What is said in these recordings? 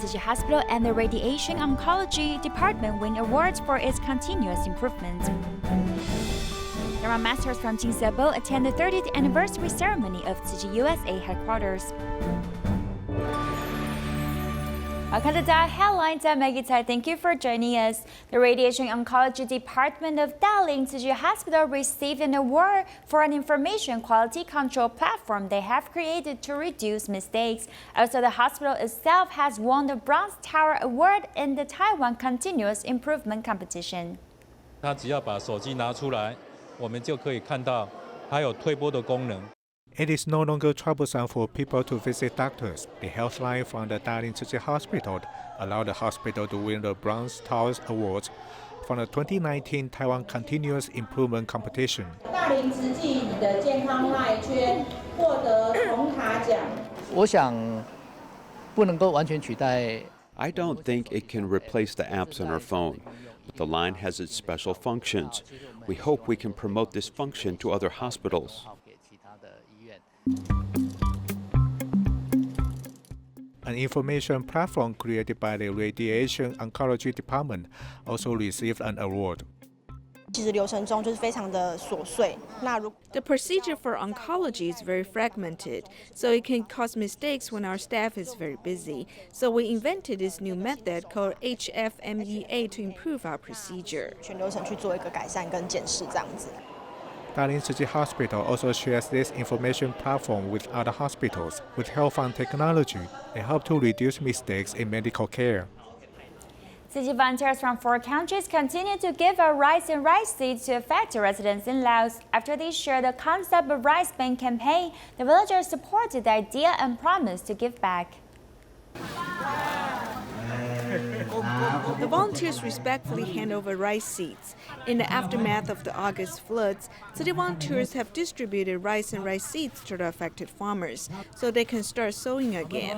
Tzu Chi Hospital and the Radiation Oncology Department win awards for its continuous improvement. Dharma Masters from Jing Si Abode attend the 30th anniversary ceremony of Tzu Chi USA headquarters. Welcome to the headlines. I'm Maggie Tai. Thank you for joining us. The Radiation Oncology Department of Dalin Tzu Chi Hospital received an award for an information quality control platform they have created to reduce mistakes. Also, the hospital itself has won the Bronze Tower Award in the Taiwan Continuous Improvement Competition. 他只要把手机拿出来，我们就可以看到它有推波的功能。 It is no longer troublesome for people to visit doctors. The health line from the Dalin Tzu Chi Hospital allowed the hospital to win the Bronze Tower Awards from the 2019 Taiwan Continuous Improvement Competition. 大林慈济的健康赖圈获得铜卡奖。我想不能够完全取代。 I don't think it can replace the apps on our phone. The line has its special functions. We hope we can promote this function to other hospitals. An information platform created by the Radiation Oncology Department also received an award. 其实流程中就是非常的琐碎。The procedure for oncology is very fragmented, so it can cause mistakes when our staff is very busy. So we invented this new method called HFMEA to improve our procedure. 全流程去做一个改善跟检视这样子。 Dalin Tzu Chi Hospital also shares this information platform with other hospitals. With help from technology, they help to reduce mistakes in medical care. Tzu Chi volunteers from 4 countries continue to give out rice and rice seeds to affected residents in Laos. After they shared the concept of Rice Bank campaign, the villagers supported the idea and promised to give back. The volunteers respectfully hand over rice seeds. In the aftermath of the August floods, city volunteers have distributed rice and rice seeds to the affected farmers so they can start sowing again.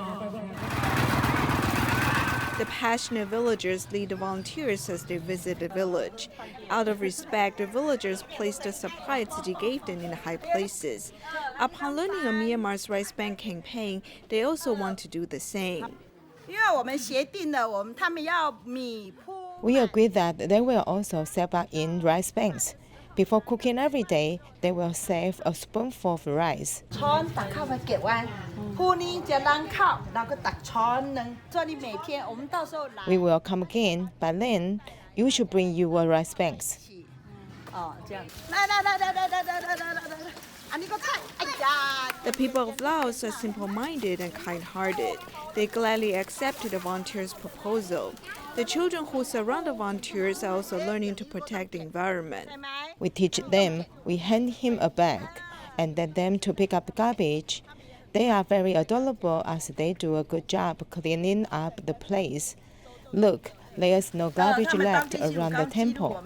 The passionate villagers lead the volunteers as they visit the village. Out of respect, the villagers placed the supply Tzu Chi gave them in the high places. Upon learning of Myanmar's Rice Bank campaign, they also want to do the same. We agreed that they will also sell back in rice banks. Before cooking every day, they will save a spoonful of rice. We will come again, but then you should bring your rice banks. The people of Laos are simple-minded and kind-hearted. They gladly accepted the volunteers' proposal. The children who surround the volunteers are also learning to protect the environment. We teach them, we hand him a bag, and then them to pick up garbage. They are very adorable as they do a good job cleaning up the place. Look, there's no garbage left around the temple.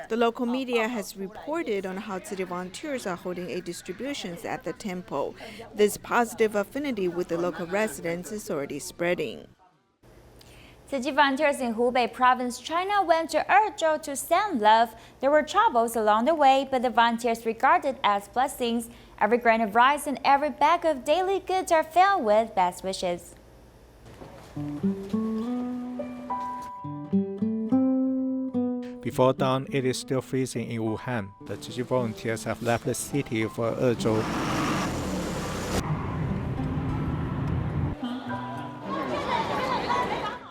The local media has reported on how city volunteers are holding aid distributions at the temple. This positive affinity with the local residents is already spreading. Tzu Chi volunteers in Hubei province, China went to Ezhou to send love. There were troubles along the way, but the volunteers regarded as blessings. Every grain of rice and every bag of daily goods are filled with best wishes. Before dawn, it is still freezing in Wuhan. The Tzu Chi volunteers have left the city for Ezhou.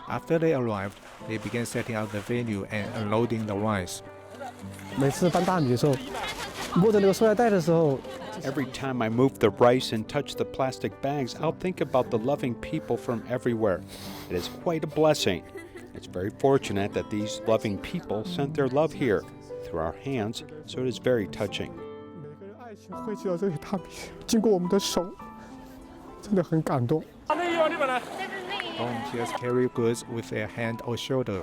After they arrived, they began setting up the venue and unloading the rice. Every time I move the rice and touch the plastic bags, I'll think about the loving people from everywhere. It is quite a blessing. It's very fortunate that these loving people sent their love here through our hands, so it is very touching. Volunteers carry goods with their hand or shoulder.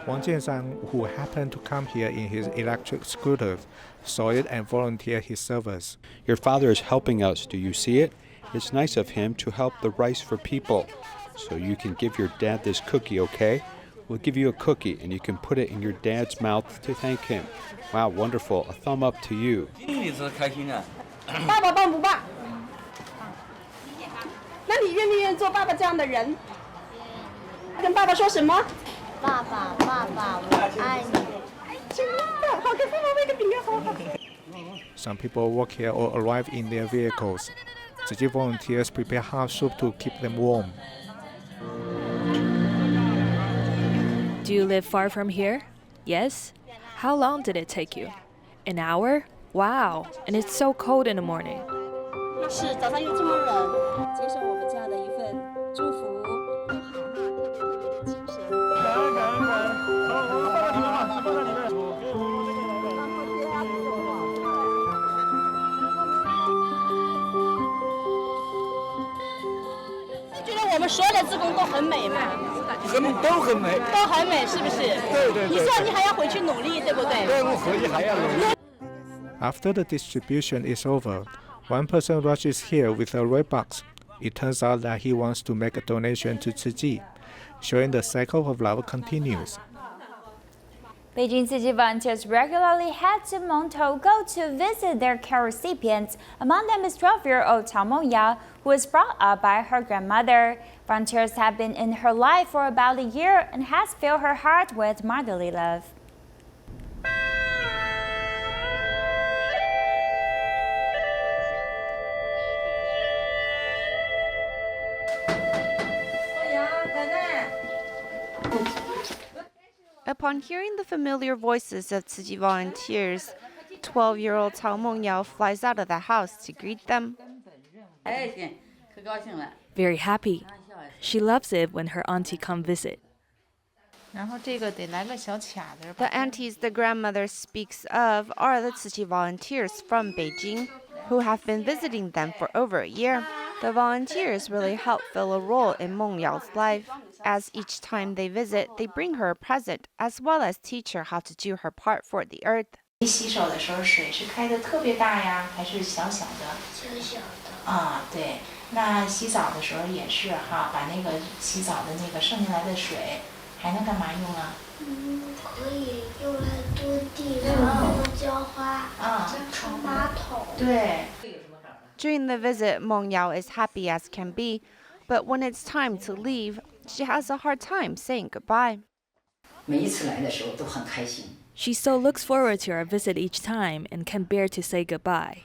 Wang Jianzhang, who happened to come here in his electric scooter, saw it and volunteered his service. Your father is helping us. Do you see it? It's nice of him to help the rice for people. So you can give your dad this cookie, okay? We'll give you a cookie and you can put it in your dad's mouth to thank him. Wow, wonderful. A thumb up to you. 爸爸棒不棒？那你愿不愿意做爸爸这样的人？跟爸爸说什么？爸爸，爸爸，我爱你。真的，好，给爸爸喂个饼干，好好。 Some people work here or arrive in their vehicles. Tzu Chi volunteers prepare hot soup to keep them warm. Do you live far from here? Yes? How long did it take you? An hour? Wow, and it's so cold in the morning. 是，早上又这么冷，接受我们这样的一份祝福。觉得我们所有的志工都很美嘛？都很美，都很美，是不是？对对对。你说你还要回去努力，对不对？对，我回去还要努力。 After the distribution is over, one person rushes here with a red box. It turns out that he wants to make a donation to Tzu Chi, showing the cycle of love continues. Beijing Tzu Chi volunteers regularly head to Montogo to visit their care recipients. Among them is 12-year-old Cao Mongyao, who was brought up by her grandmother. Volunteers have been in her life for about a year and has filled her heart with motherly love. Upon hearing the familiar voices of Tzu Chi volunteers, 12-year-old Cao Mongyao flies out of the house to greet them. Very happy. She loves it when her auntie come visit. The aunties the grandmother speaks of are the Tzu Chi volunteers from Beijing, who have been visiting them for over a year. The volunteers really help fill a role in Mengyao's life, as each time they visit, they bring her a present as well as teach her how to do her part for the earth. 洗手的时候水是开的特别大呀，还是小小的？小小的。啊，对。那洗澡的时候也是哈，把那个洗澡的那个剩下来的水，还能干嘛用啊？可以用来拖地，然后浇花，冲马桶。对。 During the visit, Mengyao is happy as can be, but when it's time to leave, she has a hard time saying goodbye. 每一次来的时候都很开心。 She so looks forward to our visit each time and can bear to say goodbye.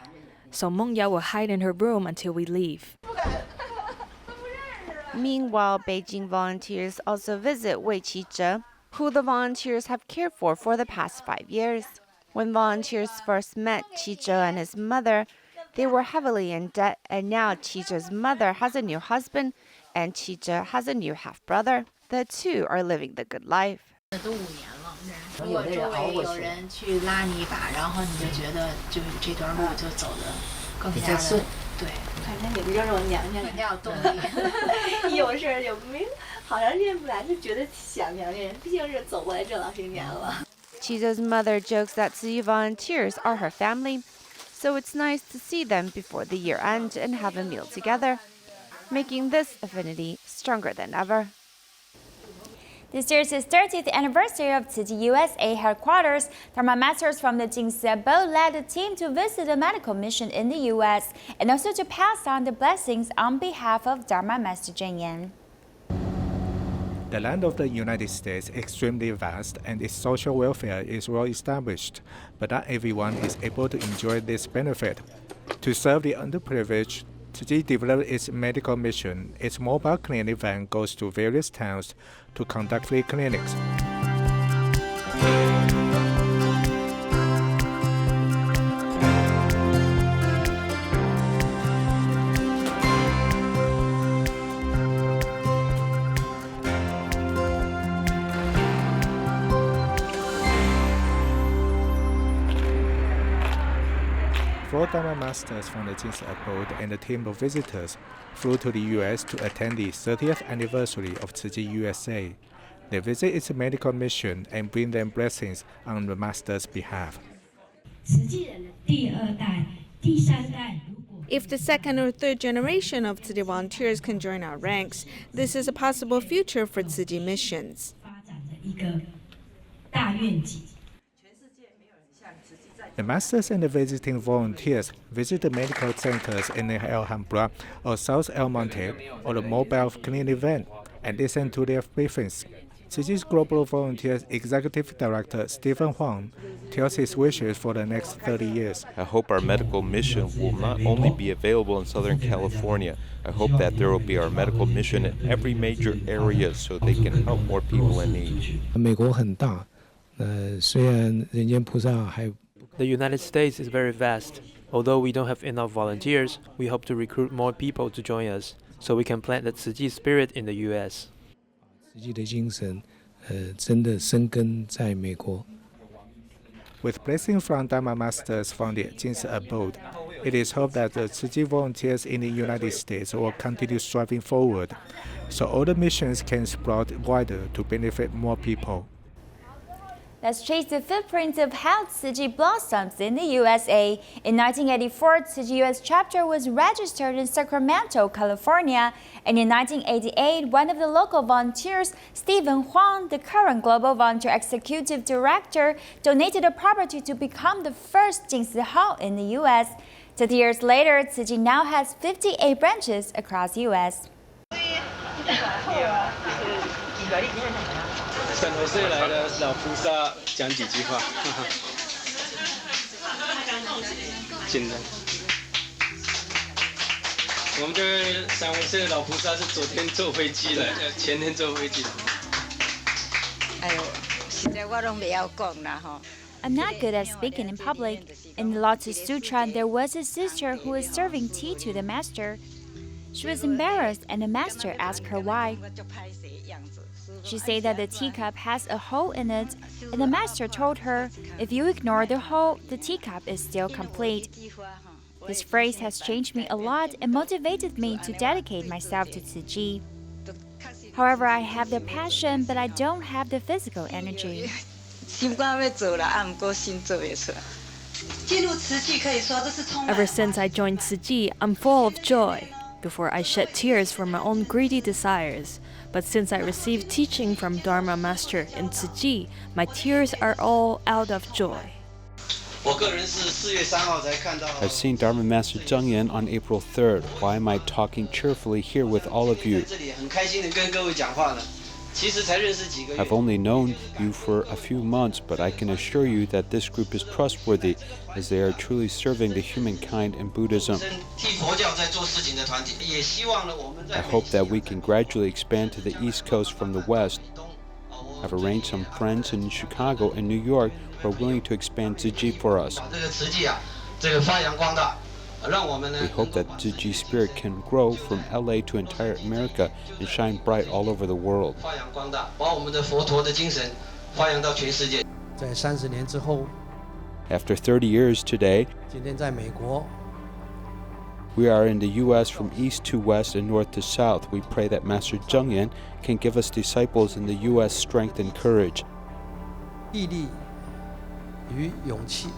So Mengyao will hide in her room until we leave. Meanwhile, Beijing volunteers also visit Wei Qizhe, who the volunteers have cared for the past 5 years. When volunteers first met Qizhe and his mother, they were heavily in debt, and now Qizhe's mother has a new husband, and Qizhe has a new half-brother. The two are living the good life. 如果周围有人去拉你一把，然后你就觉得就这段路就走得更加顺。对，反正也比较有娘娘，要有动力。一有事儿有没好长时间不来，就觉得想娘娘，毕竟是走过来这老些年了。Qizhe's mother jokes that Tzu Chi volunteers are her family, so it's nice to see them before the year end and have a meal together, making this affinity stronger than ever. This year's 30th anniversary of Tzu Chi USA headquarters, Dharma Masters from the Jing Si Abode led the team to visit a medical mission in the U.S. and also to pass on the blessings on behalf of Dharma Master Zheng Yan. The land of the United States is extremely vast and its social welfare is well established, but not everyone is able to enjoy this benefit. To serve the underprivileged, Tzu Chi developed its medical mission. Its mobile clinic van goes to various towns to conduct free clinics. Four Dharma Masters from the Jing Si Abode and a team of visitors flew to the U.S. to attend the 30th anniversary of Tzu Chi USA. They visit its medical mission and bring them blessings on the Master's behalf. If the second or third generation of Tzu Chi volunteers can join our ranks, this is a possible future for Tzu Chi missions. The Masters and the visiting volunteers visit the medical centers in El Alhambra or South El Monte or the mobile clinic van and listen to their briefings. Tzu Chi's Global Volunteers Executive Director Stephen Huang tells his wishes for the next 30 years. I hope our medical mission will not only be available in Southern California. I hope that there will be our medical mission in every major area so they can help more people in need. 美国很大，虽然人间菩萨还 The United States is very vast. Although we don't have enough volunteers, we hope to recruit more people to join us so we can plant the Tzu Chi spirit in the U.S. 慈济的精神，真的生根在美国。With blessing from Dharma Masters founder Jing Si Abode, it is hoped that the Tzu Chi volunteers in the United States will continue striving forward, so all the missions can spread wider to benefit more people. Let's trace the footprints of how Tzu Chi blossoms in the USA. In 1984, Tzu Chi US chapter was registered in Sacramento, California. And in 1988, one of the local volunteers, Stephen Huang, the current Global Volunteer Executive Director, donated a property to become the first Jing Si Hall in the US. 30 years later, Tzu Chi now has 58 branches across the US. 30多岁来的老菩萨讲几句话，简单。我们这位35岁的老菩萨是昨天坐飞机来的，前天坐飞机来的。哎呦，现在我都不要讲了哈。 I'm not good at speaking in public. In the Lotus Sutra, there was a sister who was serving tea to the master. She was embarrassed, and the master asked her why. She said that the teacup has a hole in it, and the master told her, if you ignore the hole, the teacup is still complete. This phrase has changed me a lot and motivated me to dedicate myself to Tzu Chi. However, I have the passion, but I don't have the physical energy. Ever since I joined Tzu Chi, I'm full of joy. Before I shed tears for my own greedy desires. But since I received teaching from Dharma Master in Tzu Chi, my tears are all out of joy. I've seen Dharma Master Zheng Yan on April 3rd. Why am I talking cheerfully here with all of you? I've only known you for a few months, but I can assure you that this group is trustworthy, as they are truly serving the humankind in Buddhism. I hope that we can gradually expand to the East Coast from the West. I've arranged some friends in Chicago and New York who are willing to expand Tzu Chi for us. We hope that Tzu Chi spirit can grow from LA to entire America and shine bright all over the world. 在30年之后 After 30 years today, 今天在美国 we are in the U.S. from east to west and north to south. We pray that Master Zheng Yan can give us disciples in the U.S. strength and courage. 毅力与勇气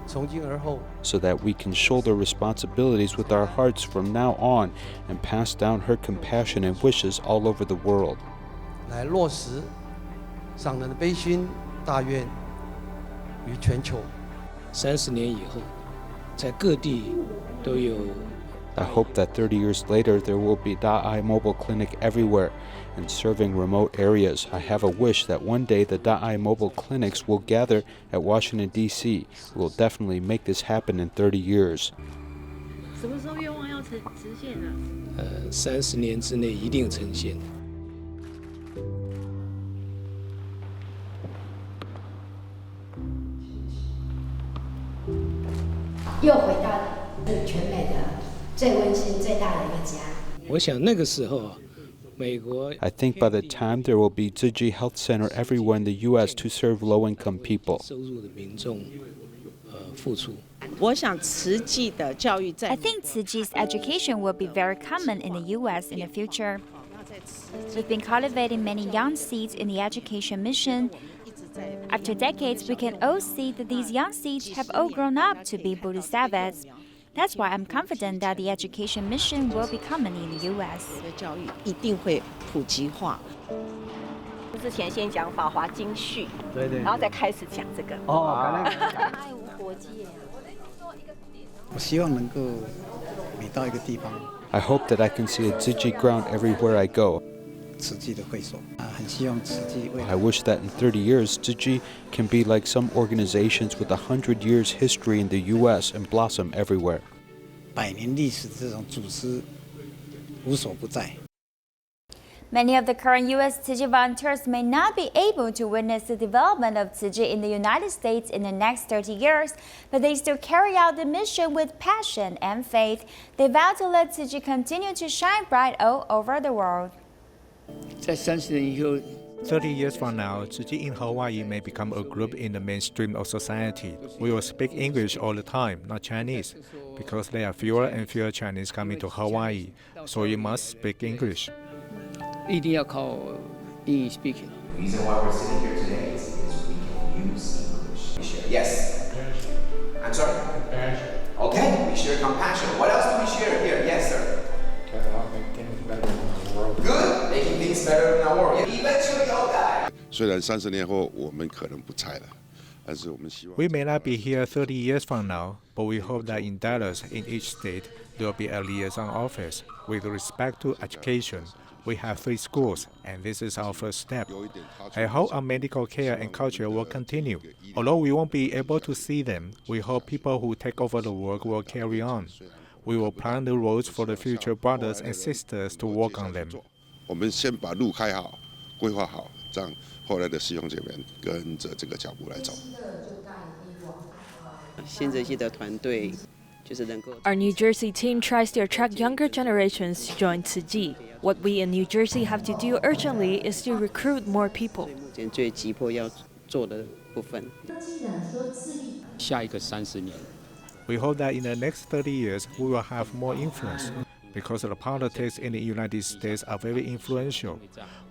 so that we can shoulder responsibilities with our hearts from now on and pass down her compassion and wishes all over the world. 来落实上人的悲心大愿于全球。30年以后，在各地都有。 I hope that 30 years later there will be Da'ai Mobile Clinic everywhere and serving remote areas. I have a wish that one day the Da'ai Mobile Clinics will gather at Washington, D.C. We will definitely make this happen in 30 years. 什么时候愿望要实现呢？30年之内一定呈现。又回到是全美的。 最温馨、最大的一个家。我想那个时候，美国。I think by the time there will be Tzu Chi Health Center everywhere in the U.S. to serve low-income people. 收入的民众，付出。我想慈济的教育在。 I think Tzu Chi's education will be very common in the U.S. in the future. We've been cultivating many young seeds in the education mission. After decades, we can all see that these young seeds have all grown up to be Buddhist adepts. That's why I'm confident that the education mission will be common in the U.S. 教育一定会普及化。之前先讲《法华经序》，对，然后再开始讲这个。哦，爱无国界。I hope that I can see a Tzu Chi ground everywhere I go. I wish that in 30 years, Tzu Chi can be like some organizations with 100 years history in the U.S. and blossom everywhere. Many of the current U.S. Tzu Chi volunteers may not be able to witness the development of Tzu Chi in the United States in the next 30 years, but they still carry out the mission with passion and faith. They vow to let Tzu Chi continue to shine bright all over the world. 30 years from now, Tzu Chi in Hawaii may become a group in the mainstream of society. We will speak English all the time, not Chinese, because there are fewer and fewer Chinese coming to Hawaii, so you must speak English. 一定要靠英语 speaking. The reason why we're sitting here today is we can use English. Yes. I'm sorry. Compassion. Okay, we share compassion. What else do we share here? Yes, sir. Make things better in the world. Good. Making things better in our world. Eventually, all die. 虽然30年后我们可能不在了，但是我们希望。 We may not be here 30 years from now, but we hope that in Dallas, in each state, there will be a liaison office. With respect to education, we have 3 schools, and this is our first step. I hope our medical care and culture will continue. Although we won't be able to see them, we hope people who take over the work will carry on. We will plan the roads for the future brothers and sisters to walk on them. 我们先把路开好，规划好，让后来的师兄姐妹跟着这个脚步来走。新泽西的团队就是能够。 Our New Jersey team tries to attract younger generations to join Tzu Chi. What we in New Jersey have to do urgently is to recruit more people. 目前最急迫要做的部分。下一个30年。 We hope that in the next 30 years, we will have more influence, because the politics in the United States are very influential.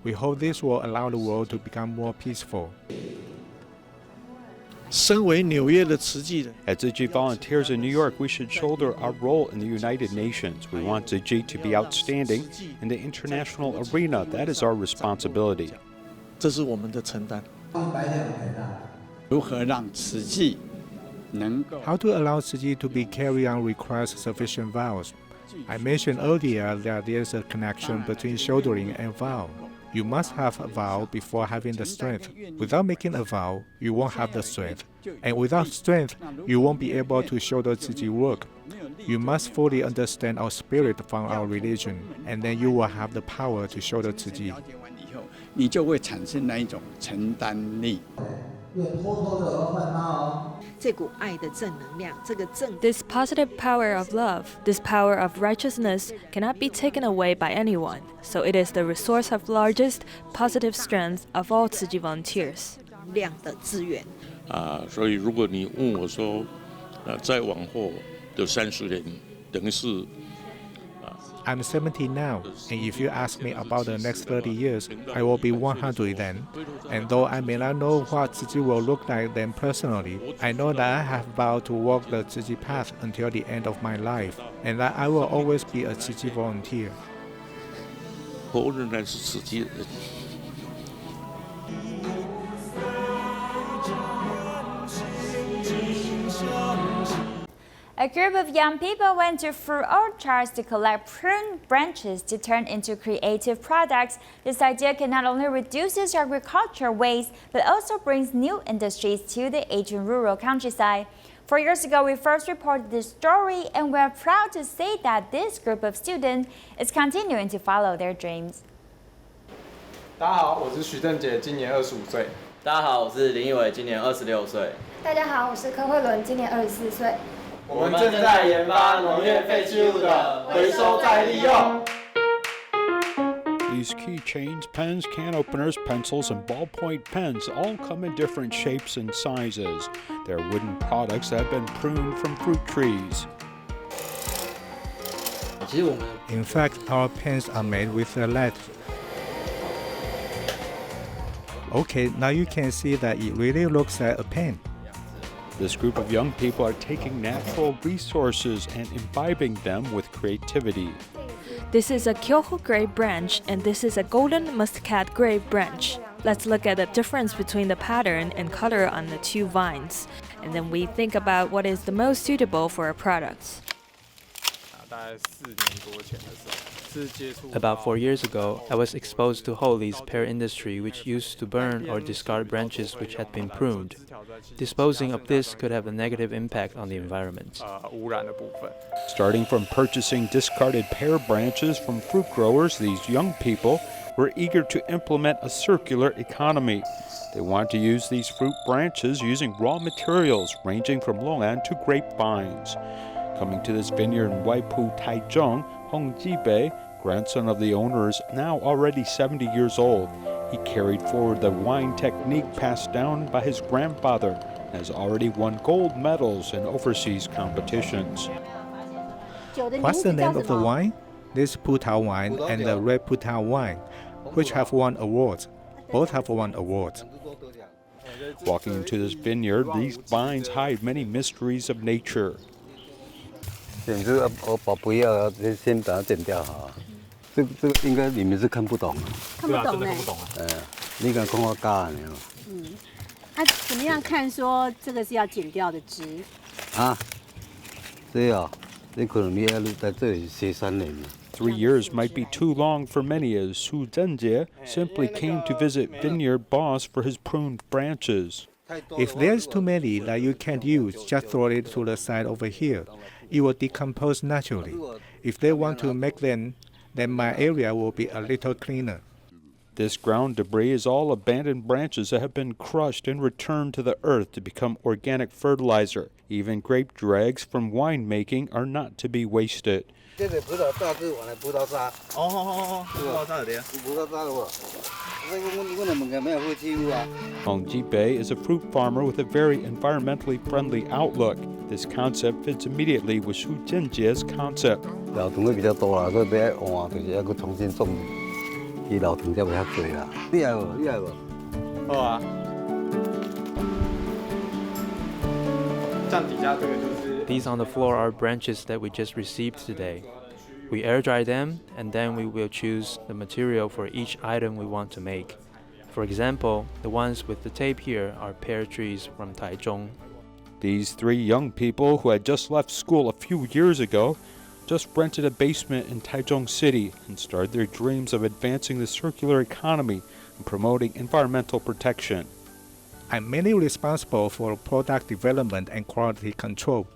We hope this will allow the world to become more peaceful. 身为纽约的慈济人 As Tzu Chi volunteers in New York, we should shoulder our role in the United Nations. We want Tzu Chi to be outstanding in the international arena. That is our responsibility. 这是我们的承担。如何让慈济能够 How to allow Tzu Chi to be carried on requires sufficient vows. I mentioned earlier that there's a connection between shouldering and vow. You must have a vow before having the strength. Without making a vow, you won't have the strength. And without strength, you won't be able to shoulder Tzu Chi work. You must fully understand our spirit from our religion, and then you will have the power to shoulder Tzu Chi. 你就会产生那一种承担力。 This positive power of love, this power of righteousness cannot be taken away by anyone. So it is the resource of largest positive strength of all Tzu Chi volunteers. 所以如果你问我说，再往后的30年，等于是。 I'm 70 now, and if you ask me about the next 30 years, I will be 100 then. And though I may not know what Tzu Chi will look like then personally, I know that I have vowed to walk the Tzu Chi path until the end of my life, and that I will always be a Tzu Chi volunteer. 我仍然是慈济人。 A group of young people went to fruit orchards to collect prune branches to turn into creative products. This idea can not only reduce agriculture waste, but also brings new industries to the aging rural countryside. 4 years ago, we first reported this story, and we're proud to say that this group of students is continuing to follow their dreams. 大家好，我是徐正杰，今年25岁。大家好，我是林义伟，今年26岁。大家好，我是柯慧伦，今年24岁。 我们正在研发农业废弃物的回收再利用。 These keychains, pens, can openers, pencils, and ballpoint pens all come in different shapes and sizes. They're wooden products that have been pruned from fruit trees. In fact, our pens are made with lead. Okay, now you can see that it really looks like a pen. This group of young people are taking natural resources and imbibing them with creativity. This is a Kyoho grape branch, and this is a golden muscat grape branch. Let's look at the difference between the pattern and color on the 2 vines. and then we think about what is the most suitable for our products. About 4 years ago, I was exposed to Hualien's pear industry, which used to burn or discard branches which had been pruned. Disposing of this could have a negative impact on the environment. Starting from purchasing discarded pear branches from fruit growers, these young people were eager to implement a circular economy. They want to use these fruit branches using raw materials ranging from Hualien to grapevines. Coming to this vineyard in Waipu, Taichung, Hong Jibei, grandson of the owner, is now already 70 years old. He carried forward the wine technique passed down by his grandfather and has already won gold medals in overseas competitions. What's the name of the wine? This Putao wine and the red Putao wine, which have won awards. Both have won awards. Walking into this vineyard, these vines hide many mysteries of nature. Three years might be too long for many, as Su Zhenjie simply came to visit vineyard boss for his pruned branches. If there's too many that you can't use, just throw it to the side over here. It will decompose naturally. If they want to make them, then my area will be a little cleaner. This ground debris is all abandoned branches that have been crushed and returned to the earth to become organic fertilizer. Even grape dregs from winemaking are not to be wasted. Hong Jibei is a fruit farmer with a very environmentally friendly outlook. This concept fits immediately with Su Zhenjie's concept. These on the floor are branches that we just received today. We air dry them, and then we will choose the material for each item we want to make. For example, the ones with the tape here are pear trees from Taichung. These three young people who had just left school a few years ago just rented a basement in Taichung City and started their dreams of advancing the circular economy and promoting environmental protection. I'm mainly responsible for product development and quality control.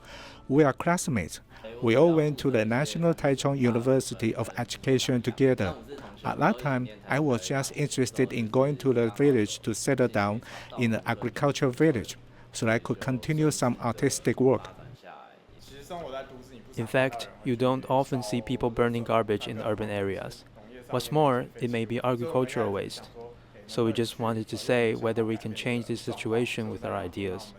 We are classmates. We all went to the National Taichung University of Education together. At that time, I was just interested in going to the village to settle down in an agricultural village so I could continue some artistic work. In fact, you don't often see people burning garbage in urban areas. What's more, it may be agricultural waste. So we just wanted to say whether we can change this situation with our ideas.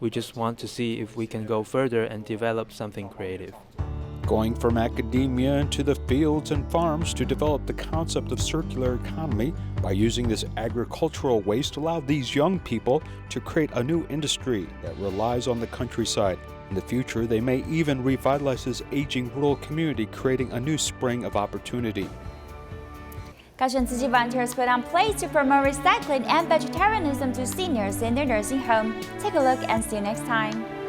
We just want to see if we can go further and develop something creative. Going from academia into the fields and farms to develop the concept of circular economy by using this agricultural waste allowed these young people to create a new industry that relies on the countryside. In the future, they may even revitalize this aging rural community, creating a new spring of opportunity. Tzu Chi volunteers put on plays to promote recycling and vegetarianism to seniors in their nursing home. Take a look and see you next time.